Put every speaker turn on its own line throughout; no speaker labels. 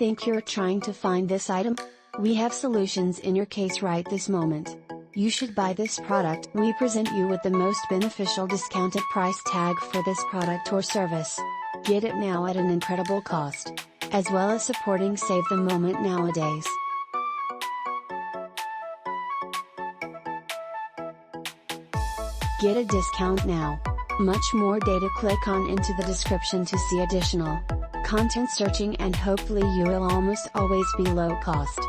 think you're trying to find this item? We have solutions in your case right this moment. You should buy this product. We present you with the most beneficial discounted price tag for this product or service. Get it now at an incredible cost. As well as supporting Save the Moment nowadays. Get a discount now. Much more data. Click on into the description to see additional content searching, and hopefully you will almost always be low cost.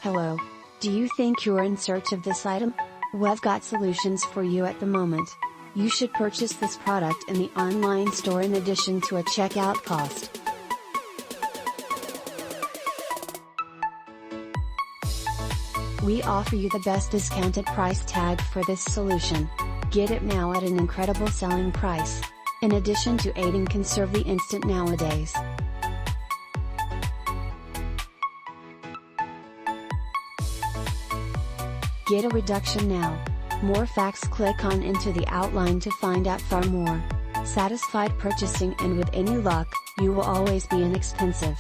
Hello. Do you think you're in search of this item? We've got solutions for you at the moment. You should purchase this product in the online store in addition to a checkout cost. We offer you the best discounted price tag for this solution. Get it now at an incredible selling price. In addition to aiding conserve the instant nowadays. Get a reduction now. More facts. Click on into the outline to find out far more. Satisfied purchasing, and with any luck, you will always be inexpensive.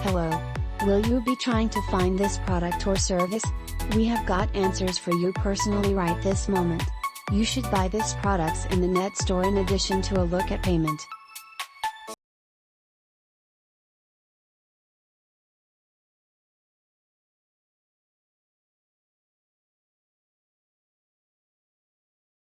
Hello. Will you be trying to find this product or service? We have got answers for you personally right this moment. You should buy this products in the net store in addition to a look at payment.